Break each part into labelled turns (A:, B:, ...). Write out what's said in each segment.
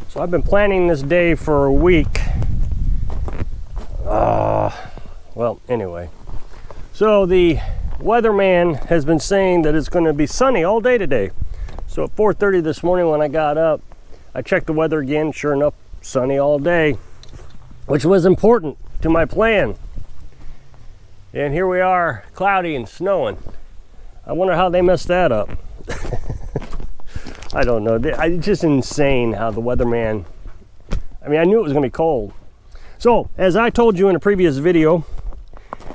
A: So I've been planning this day for a week. Well, anyway. So the weatherman has been saying that it's going to be sunny all day today. So at 4:30 this morning when I got up, I checked the weather again. Sure enough, sunny all day, which was important to my plan. And here we are, cloudy and snowing. I wonder how they messed that up. I don't know. It's just insane how the weatherman, I mean, I knew it was going to be cold. So, as I told you in a previous video,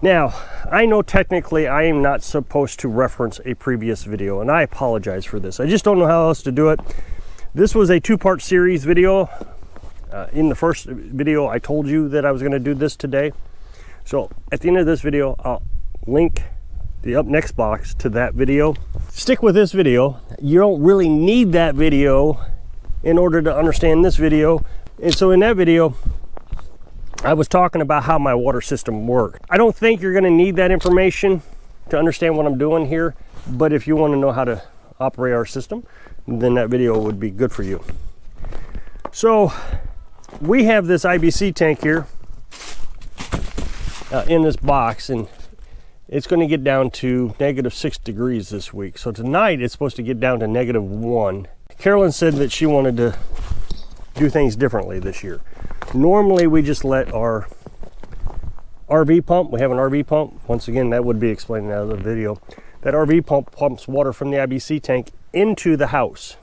A: now, I know technically I am not supposed to reference a previous video, and I apologize for this. I just don't know how else to do it. This was a two-part series video. In the first video, I told you that I was going to do this today. So, at the end of this video, I'll link the up next box to that video. Stick with this video. You don't really need that video in order to understand this video. And so in that video, I was talking about how my water system worked. I don't think you're going to need that information to understand what I'm doing here, but if you want to know how to operate our system, then that video would be good for you. So we have this IBC tank here in this box, and it's going to get down to -6 degrees this week. So tonight it's supposed to get down to -1. Carolyn said that she wanted to do things differently this year. Normally we just let our RV pump, we have an RV pump. Once again, that would be explained in another video. That RV pump pumps water from the IBC tank into the house.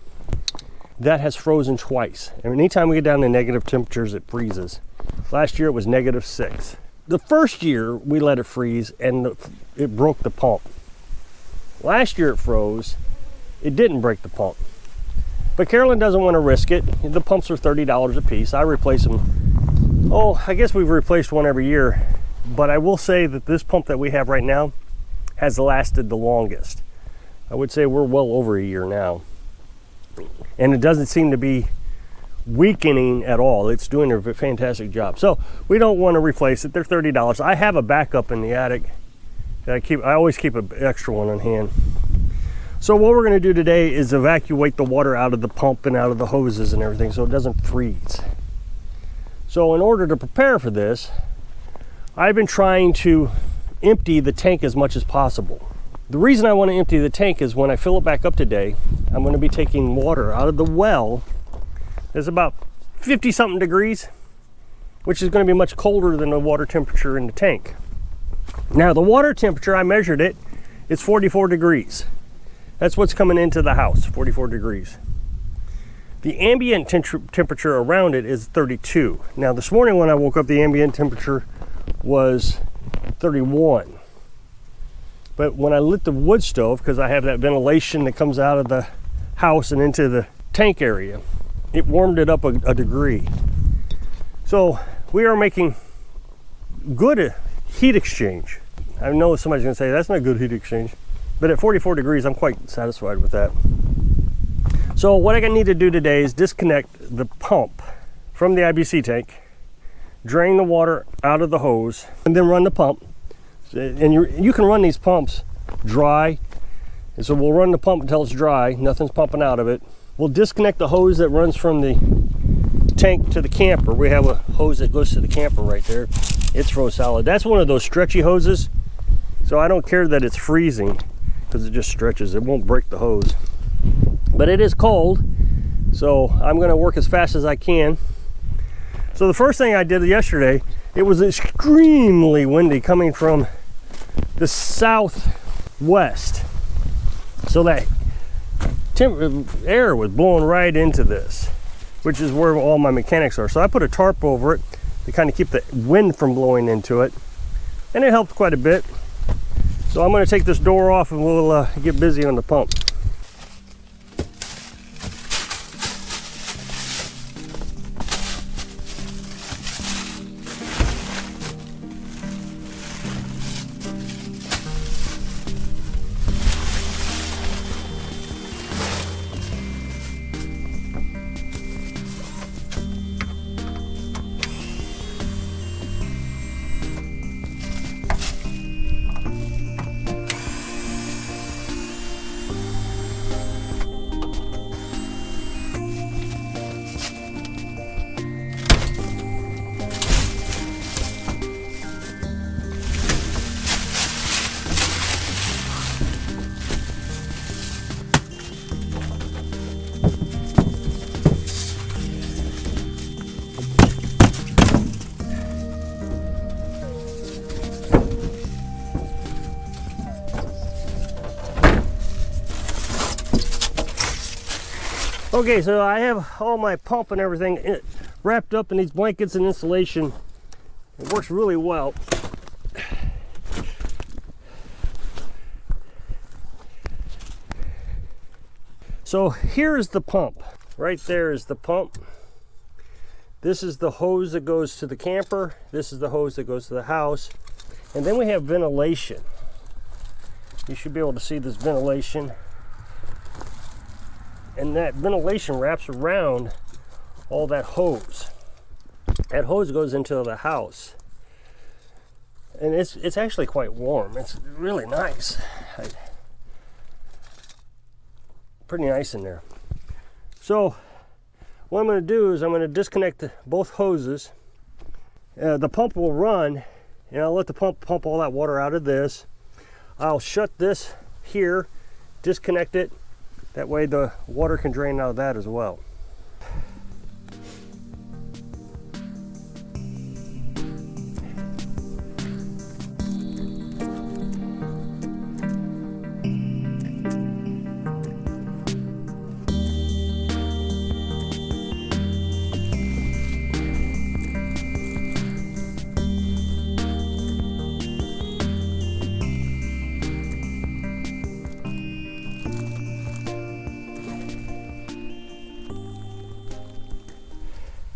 A: That has frozen twice. And anytime we get down to negative temperatures, it freezes. Last year it was -6. The first year we let it freeze and it broke the pump. Last year it froze, it didn't break the pump. But Carolyn doesn't want to risk it. The pumps are $30 a piece. I replace them. Oh, I guess we've replaced one every year. But I will say that this pump that we have right now has lasted the longest. I would say we're well over a year now. And it doesn't seem to be weakening at all. It's doing a fantastic job. So we don't want to replace it. They're $30. I have a backup in the attic that I always keep an extra one on hand. So what we're going to do today is evacuate the water out of the pump and out of the hoses and everything so it doesn't freeze. So in order to prepare for this, I've been trying to empty the tank as much as possible. The reason I want to empty the tank is when I fill it back up today, I'm going to be taking water out of the well. It's about 50 something degrees, which is going to be much colder than the water temperature in the tank. Now the water temperature, I measured it, it's 44 degrees. That's what's coming into the house, 44 degrees. The ambient temperature around it is 32. Now this morning when I woke up, the ambient temperature was 31. But when I lit the wood stove, because I have that ventilation that comes out of the house and into the tank area, it warmed it up a degree. So we are making good heat exchange. I know somebody's gonna say that's not good heat exchange, but at 44 degrees, I'm quite satisfied with that. So what I need to do today is disconnect the pump from the IBC tank, drain the water out of the hose, and then run the pump. And you can run these pumps dry. And so we'll run the pump until it's dry, nothing's pumping out of it. We'll disconnect the hose that runs from the tank to the camper. We have a hose that goes to the camper right there. It's froze solid. That's one of those stretchy hoses. So I don't care that it's freezing because it just stretches. It won't break the hose. But it is cold, so I'm going to work as fast as I can. So the first thing I did yesterday, it was extremely windy coming from the southwest. So that air was blowing right into this, which is where all my mechanics are. So I put a tarp over it to kind of keep the wind from blowing into it, and it helped quite a bit. So I'm going to take this door off and we'll get busy on the pump. Okay, so I have all my pump and everything wrapped up in these blankets and insulation. It works really well. So here's the pump. Right there is the pump. This is the hose that goes to the camper. This is the hose that goes to the house. And then we have ventilation. You should be able to see this ventilation. And that ventilation wraps around all that hose. That hose goes into the house. And it's actually quite warm. It's really nice. Pretty nice in there. So what I'm going to do is I'm going to disconnect both hoses. The pump will run, and I'll let the pump all that water out of this. I'll shut this here, disconnect it. That way the water can drain out of that as well.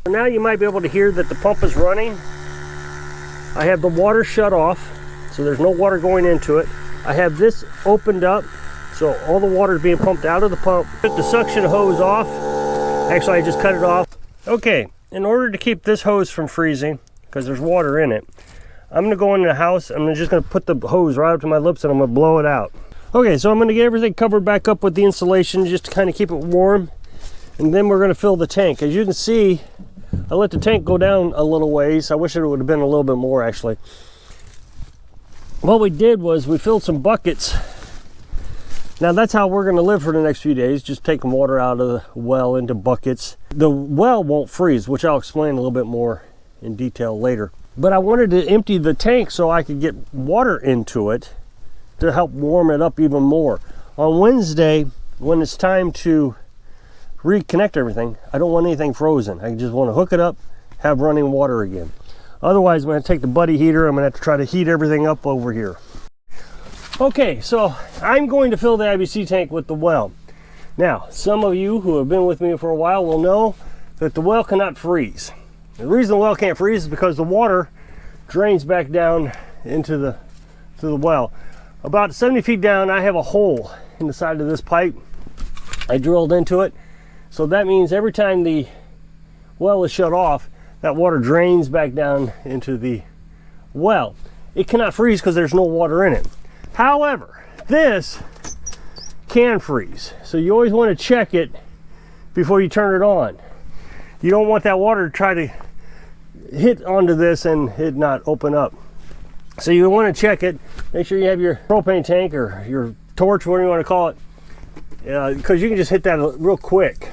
A: Now you might be able to hear that the pump is running. I have the water shut off, so there's no water going into it. I have this opened up, so all the water is being pumped out of the pump. Put the suction hose off. Actually, I just cut it off. Okay, in order to keep this hose from freezing, because there's water in it, I'm going to go in the house. I'm just going to put the hose right up to my lips and I'm going to blow it out. Okay, so I'm going to get everything covered back up with the insulation just to kind of keep it warm. And then we're going to fill the tank. As you can see, I let the tank go down a little ways. I wish it would have been a little bit more actually. What we did was we filled some buckets. Now that's how we're going to live for the next few days, just taking water out of the well into buckets. The well won't freeze, which I'll explain a little bit more in detail later. But I wanted to empty the tank so I could get water into it to help warm it up even more. On Wednesday, when it's time to reconnect everything, I don't want anything frozen. I just want to hook it up, have running water again. Otherwise, I'm going to take the buddy heater. I'm going to have to try to heat everything up over here. Okay, so I'm going to fill the IBC tank with the well. Now, some of you who have been with me for a while will know that the well cannot freeze. The reason the well can't freeze is because the water drains back down into the well. About 70 feet down, I have a hole in the side of this pipe. I drilled into it. So that means every time the well is shut off, that water drains back down into the well. It cannot freeze because there's no water in it. However, this can freeze. So you always want to check it before you turn it on. You don't want that water to try to hit onto this and it not open up. So you want to check it. Make sure you have your propane tank or your torch, whatever you want to call it, because you can just hit that real quick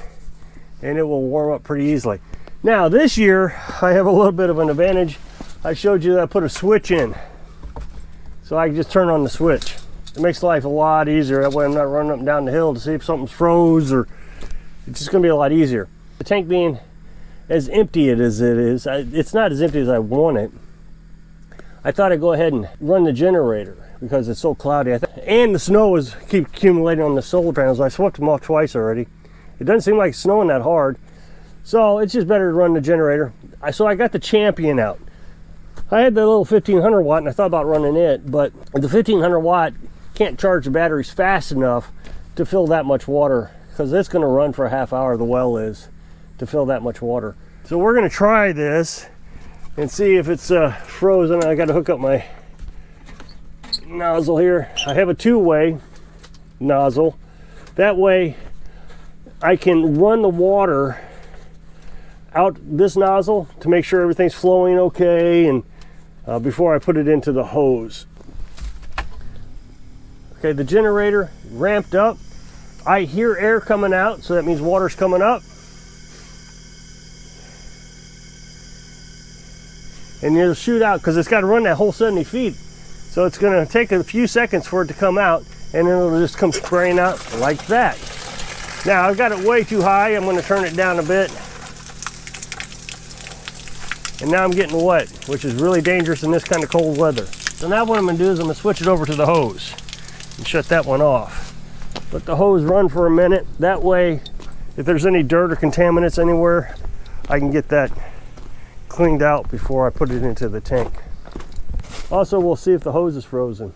A: and it will warm up pretty easily. Now this year I have a little bit of an advantage. I showed you that I put a switch in, so I can just turn on the switch. It makes life a lot easier. That way I'm not running up and down the hill to see if something's froze, or it's just going to be a lot easier. The tank being as empty as it is, it's not as empty as I want it. I thought I'd go ahead and run the generator because it's so cloudy. And the snow is keep accumulating on the solar panels. I swept them off twice already. It doesn't seem like it's snowing that hard, so it's just better to run the generator. So I got the Champion out. I had the little 1500 watt and I thought about running it, but the 1500 watt can't charge the batteries fast enough to fill that much water, because it's going to run for a half hour, the well is, to fill that much water. So we're going to try this and see if it's frozen. I got to hook up my nozzle here. I have a two-way nozzle. That way I can run the water out this nozzle to make sure everything's flowing okay, and before I put it into the hose. Okay, the generator ramped up. I hear air coming out, so that means water's coming up. And it'll shoot out because it's got to run that whole 70 feet. So it's going to take a few seconds for it to come out, and then it'll just come spraying out like that. Now I've got it way too high. I'm going to turn it down a bit. And now I'm getting wet, which is really dangerous in this kind of cold weather. So now what I'm going to do is I'm going to switch it over to the hose and shut that one off. Let the hose run for a minute. That way, if there's any dirt or contaminants anywhere, I can get that cleaned out before I put it into the tank. Also, we'll see if the hose is frozen.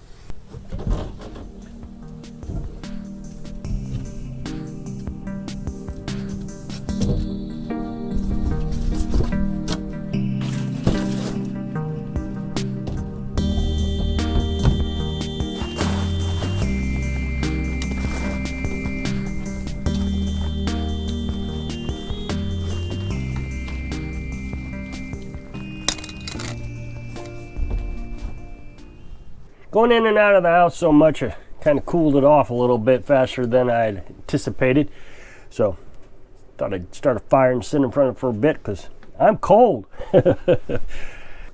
A: Going in and out of the house so much, I kind of cooled it off a little bit faster than I had anticipated. So, thought I'd start a fire and sit in front of it for a bit because I'm cold. You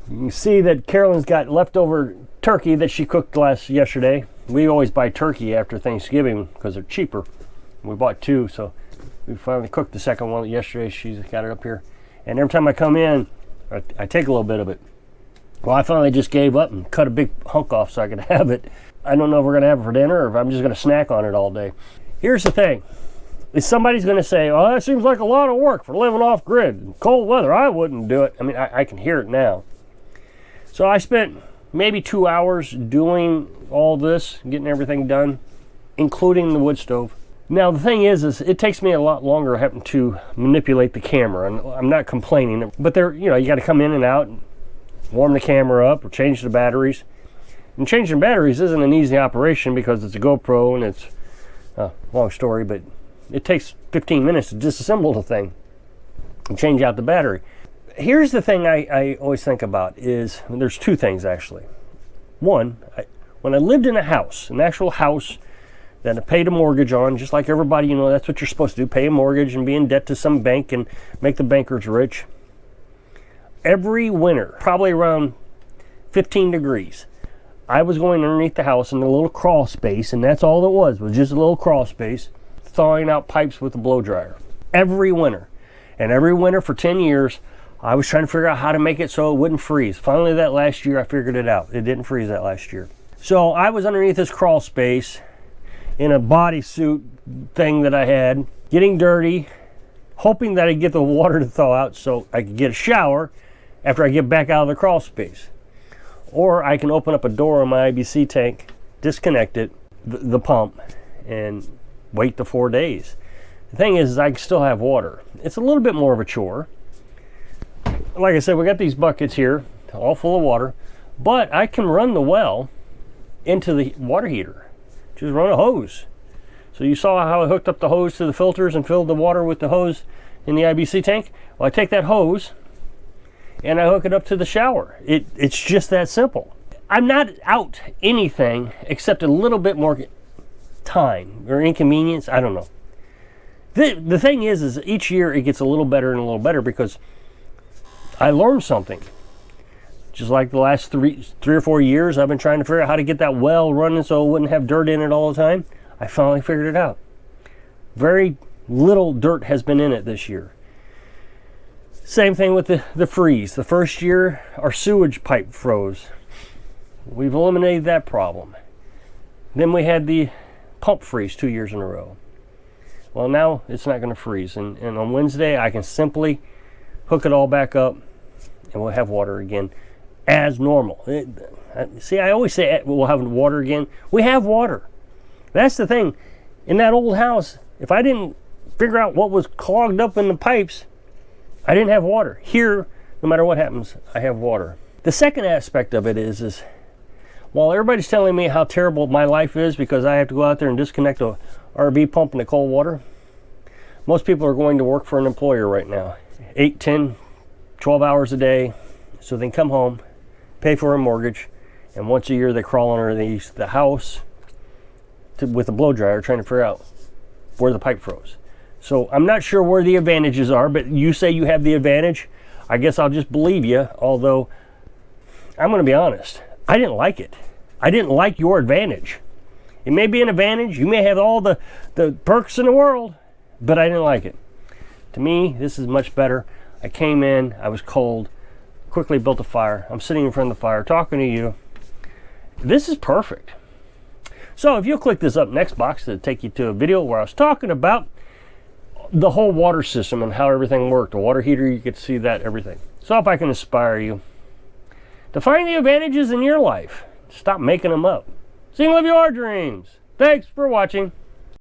A: can see that Carolyn's got leftover turkey that she cooked yesterday. We always buy turkey after Thanksgiving because they're cheaper. We bought 2, so we finally cooked the second one yesterday. She's got it up here. And every time I come in, I take a little bit of it. Well, I finally just gave up and cut a big hunk off so I could have it. I don't know if we're going to have it for dinner or if I'm just going to snack on it all day. Here's the thing. If somebody's going to say, oh, that seems like a lot of work for living off grid in cold weather, I wouldn't do it. I mean, I can hear it now. So I spent maybe 2 hours doing all this, getting everything done, including the wood stove. Now, the thing is it takes me a lot longer having to manipulate the camera, and I'm not complaining, but you got to come in and out and warm the camera up or change the batteries. And changing batteries isn't an easy operation because it's a GoPro and it's a long story, but it takes 15 minutes to disassemble the thing and change out the battery. Here's the thing I always think about is, there's 2 things actually. One, when I lived in a house, an actual house that I paid a mortgage on, just like everybody, that's what you're supposed to do, pay a mortgage and be in debt to some bank and make the bankers rich. Every winter, probably around 15 degrees, I was going underneath the house in a little crawl space, and that's all it was just a little crawl space, thawing out pipes with a blow dryer. Every winter. And every winter for 10 years, I was trying to figure out how to make it so it wouldn't freeze. Finally, that last year, I figured it out. It didn't freeze that last year. So I was underneath this crawl space in a bodysuit thing that I had, getting dirty, hoping that I'd get the water to thaw out so I could get a shower after I get back out of the crawl space. Or I can open up a door on my IBC tank, disconnect it, the pump, and wait the 4 days. The thing is I can still have water. It's a little bit more of a chore. Like I said, we got these buckets here, all full of water, but I can run the well into the water heater. Just run a hose. So you saw how I hooked up the hose to the filters and filled the water with the hose in the IBC tank? Well, I take that hose and I hook it up to the shower. It's just that simple. I'm not out anything except a little bit more time or inconvenience. I don't know. The thing is each year it gets a little better and a little better because I learned something. Just like the last three or 4 years, I've been trying to figure out how to get that well running so it wouldn't have dirt in it all the time. I finally figured it out. Very little dirt has been in it this year. Same thing with the freeze. The first year, our sewage pipe froze. We've eliminated that problem. Then we had the pump freeze 2 years in a row. Well, now it's not going to freeze. And on Wednesday, I can simply hook it all back up and we'll have water again as normal. See, I always say we'll have water again. We have water. That's the thing. In that old house, if I didn't figure out what was clogged up in the pipes, I didn't have water. Here, no matter what happens, I have water. The second aspect of it is while everybody's telling me how terrible my life is because I have to go out there and disconnect a RV pump into cold water, most people are going to work for an employer right now. 8, 10, 12 hours a day, so they can come home, pay for a mortgage, and once a year they crawl underneath the house with a blow dryer trying to figure out where the pipe froze. So I'm not sure where the advantages are, but you say you have the advantage. I guess I'll just believe you, although I'm going to be honest. I didn't like it. I didn't like your advantage. It may be an advantage. You may have all the perks in the world, but I didn't like it. To me, this is much better. I came in, I was cold, quickly built a fire. I'm sitting in front of the fire talking to you. This is perfect. So if you'll click this up next box to take you to a video where I was talking about the whole water system and how everything worked. The water heater, you get to see that, everything. So if I can inspire you to find the advantages in your life, stop making them up. Sing, live your dreams. Thanks for watching.